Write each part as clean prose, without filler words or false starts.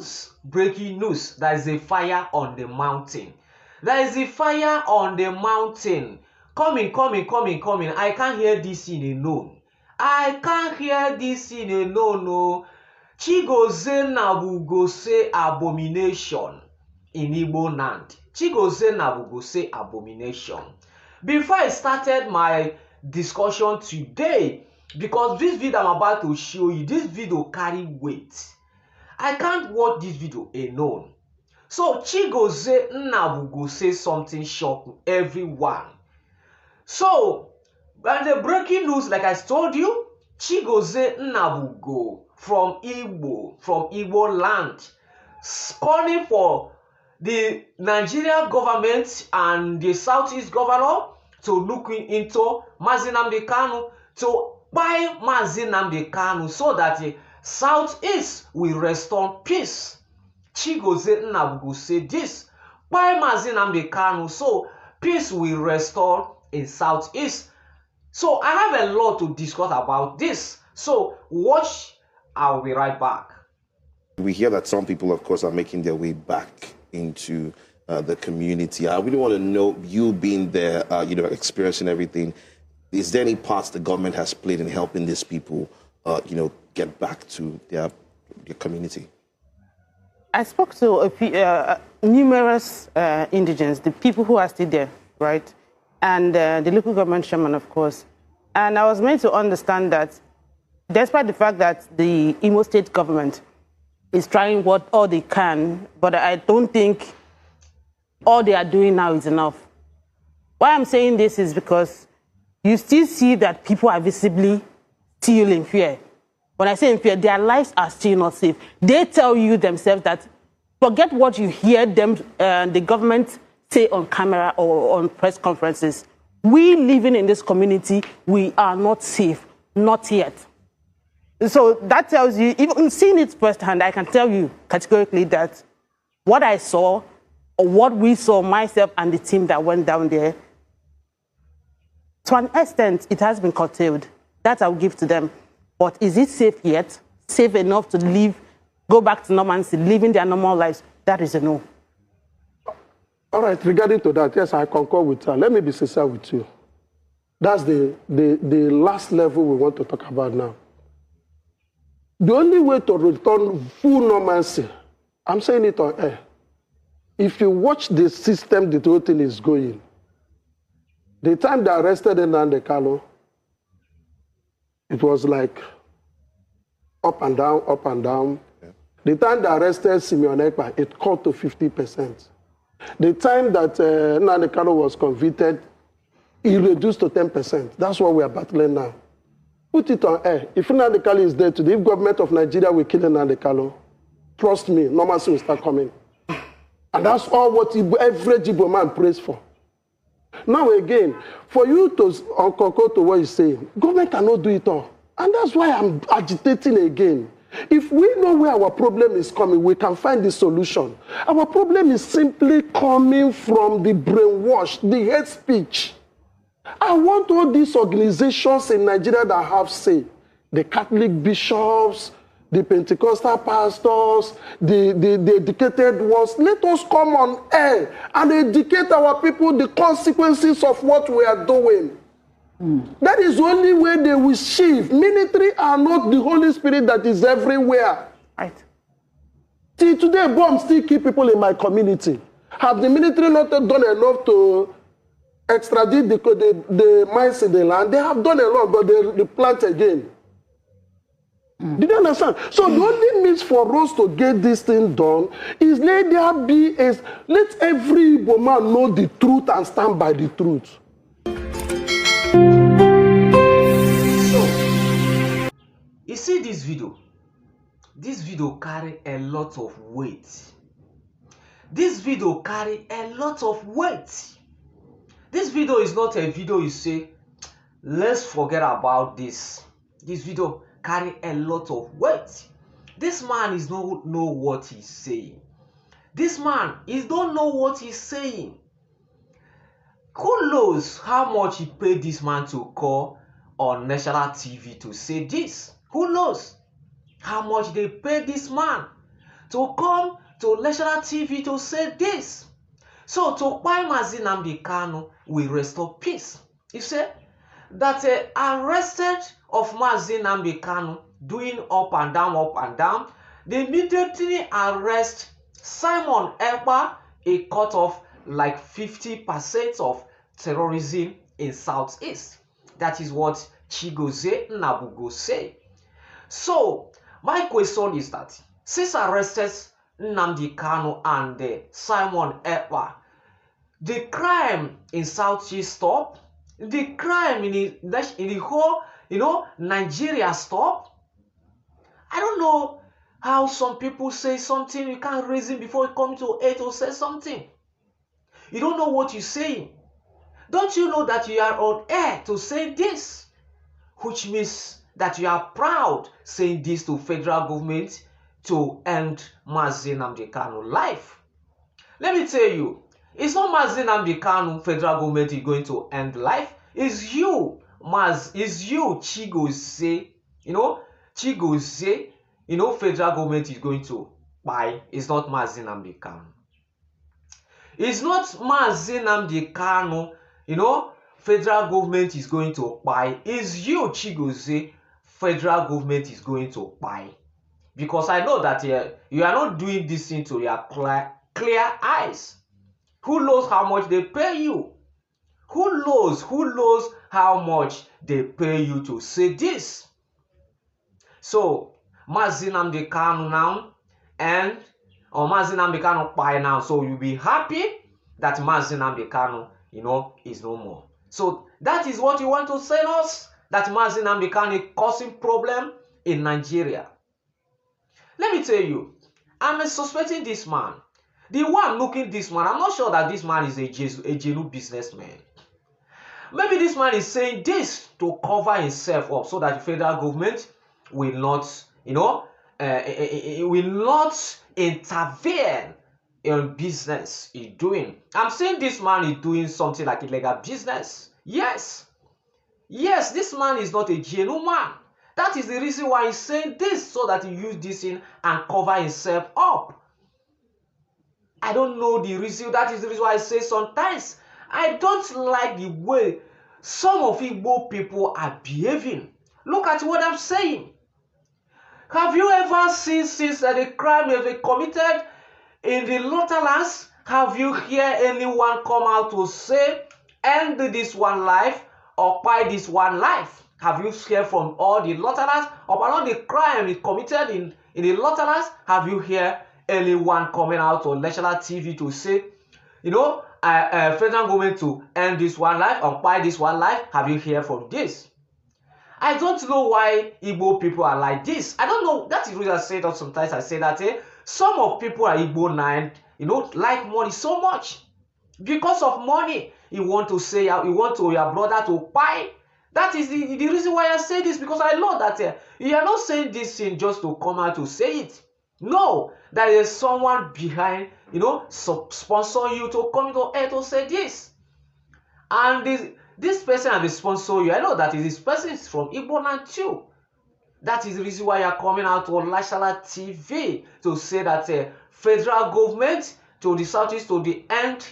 news, breaking news. There is a fire on the mountain. There is a fire on the mountain. Coming. I can't hear this in alone. I can't hear this in alone. No. Chigozie Nabugose abomination in Igbo land. Chigozie Nabugose abomination. Before I started my discussion today, because this video I'm about to show you, this video carry weight. I can't watch this video alone. So Chigozie Nabugose something shocked everyone. So, and the breaking news, like I told you, Chigozie Nnabugo from Igbo land, calling for the Nigerian government and the Southeast governor to look into Nnamdi Kanu, to buy Nnamdi Kanu so that the Southeast will restore peace. Chigozie Nnabugo said this, buy Nnamdi Kanu so peace will restore in Southeast. So I have a lot to discuss about this. So watch, I'll be right back. We hear that some people, of course, are making their way back into the community. I really want to know, you being there, experiencing everything, is there any parts the government has played in helping these people, get back to their community? I spoke to numerous indigents, the people who are still there, right? And the local government chairman, of course. And I was made to understand that despite the fact that the Imo State government is trying all they can, but I don't think all they are doing now is enough. Why I'm saying this is because you still see that people are visibly still in fear. When I say in fear, their lives are still not safe. They tell you themselves that forget what you hear them, the government say on camera or on press conferences. We living in this community, we are not safe, not yet. So that tells you, even seeing it firsthand, I can tell you categorically that what I saw, or what we saw, myself and the team that went down there, to an extent, it has been curtailed. That I'll give to them. But is it safe yet? Safe enough to live, go back to normalcy, living their normal lives? That is a no. All right, regarding to that, yes, I concur with her. Let me be sincere with you. That's the last level we want to talk about now. The only way to return full normalcy, I'm saying it on air, if you watch the system the whole thing is going, the time they arrested Nnamdi Kanu, it was like up and down, up and down. Yeah. The time they arrested Simeon Ekpa, it cut to 50%. The time that Nnamdi Kanu was convicted, it reduced to 10%. That's what we are battling now. Put it on air. If Nnamdi Kanu is there today, if government of Nigeria will kill Nnamdi Kanu, trust me, normalcy will start coming. And that's all what every Igbo man prays for. Now again, for you to concur to what you say, government cannot do it all. And that's why I'm agitating again. If we know where our problem is coming, we can find the solution. Our problem is simply coming from the brainwash, the hate speech. I want all these organizations in Nigeria that have say, the Catholic bishops, the Pentecostal pastors, the educated ones, let us come on air and educate our people the consequences of what we are doing. That is the only way they will shift. Military are not the Holy Spirit that is everywhere. Right. See, today bombs still kill people in my community. Have the military not done enough to extradite the mines in the land? They have done a lot, but they plant again. Did you understand? So the only means for us to get this thing done is let every Igbo man know the truth and stand by the truth. You see this video carry a lot of weight. This video carry a lot of weight. This video is not a video you say, let's forget about this. This video carry a lot of weight. This man is not know what he's saying. This man is don't know what he's saying. Who knows how much he paid this man to call on national TV to say this? Who knows how much they paid this man to come to national TV to say this. So to why Nnamdi Kanu will restore peace. You say that arrested of Nnamdi Kanu doing up and down, they immediately arrest Simon Ekpa, a cut off like 50% of terrorism in Southeast. That is what Chigozie Nnabugo say. So my question is that since arrested Nnamdi Kanu and Simon Ekpa, the crime in Southeast stop, the crime in the whole, Nigeria stop. I don't know how some people say something, you can't reason before you come to air to say something. You don't know what you're saying. Don't you know that you are on air to say this? Which means that you are proud saying this to federal government to end Nnamdi Kanu life. Let me tell you, it's not Nnamdi Kanu federal government is going to end life. It's you, Chigozie, Chigozie, federal government is going to buy. It's not Nnamdi Kanu. It's not Nnamdi Kanu, federal government is going to buy. It's you, Chigozie, federal government is going to buy. Because I know that you are not doing this thing to your clear eyes. Who knows how much they pay you? Who knows how much they pay you to say this? So, Nnamdi Kanu now, or Nnamdi Kanu buy now. So you'll be happy that Nnamdi Kanu, is no more. So that is what you want to say us? That Nnamdi Kanu is causing problem in Nigeria. Let me tell you, I'm suspecting this man. The one looking this man, I'm not sure that this man is a genuine businessman. Maybe this man is saying this to cover himself up so that the federal government will not, it will not intervene in business he's doing. I'm saying this man is doing something like illegal business. Yes, this man is not a genuine man. That is the reason why he's saying this, so that he use this in and cover himself up. I don't know the reason. That is the reason why I say sometimes I don't like the way some of Igbo people are behaving. Look at what I'm saying. Have you ever seen since the crime has been committed in the Lutherlands? Have you heard anyone come out to say, end this one life or buy this one life? Have you heard from all the Lutherlands about the crime is committed in the Lutherlands? Have you heard anyone coming out on national TV to say, federal government to end this one life or buy this one life? Have you heard from this? I don't know why Igbo people are like this. I don't know. That is the reason I say that sometimes I say that some of people are Igbo now, like money so much. Because of money, you want to say, you want to your brother to buy. That is the reason why I say this, because I know that you are not saying this thing just to come out to say it. No, there is someone behind, sponsor you to come to air to say this. And this person and the sponsor you, I know that this person is from Igbo land too. That is the reason why you are coming out on national TV to say that federal government to the southeast to the end,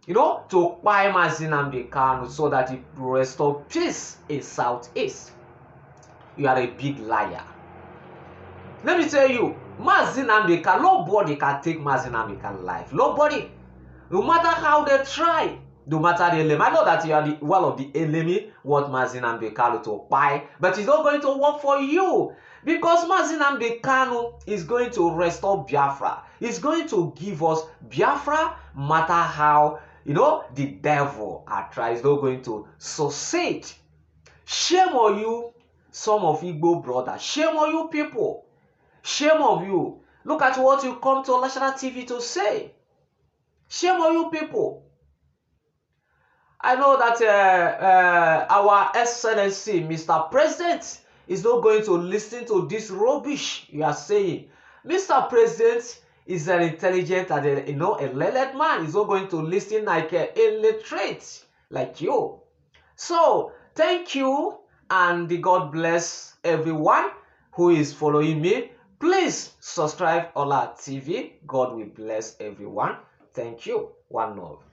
to buy Nnamdi Kanu so that it will restore peace in southeast. You are a big liar. Let me tell you, Nnamdi Kanu, nobody can take Nnamdi Kanu life. Nobody. No matter how they try, no matter the enemy. I know that you are one of the enemy want Nnamdi Kanu to buy, but it's not going to work for you. Because Nnamdi Kanu is going to restore Biafra. He's going to give us Biafra, matter how, the devil tries. He's not going to succeed. Shame on you, some of Igbo brothers. Shame on you people. Shame on you. Look at what you come to national TV to say. Shame on you people. I know that our Excellency, Mr. President, is not going to listen to this rubbish you are saying. Mr. President is an intelligent and a learned man. He's not going to listen like illiterate like you. So, thank you, and God bless everyone who is following me. Please subscribe Ola TV. God will bless everyone. Thank you. One love.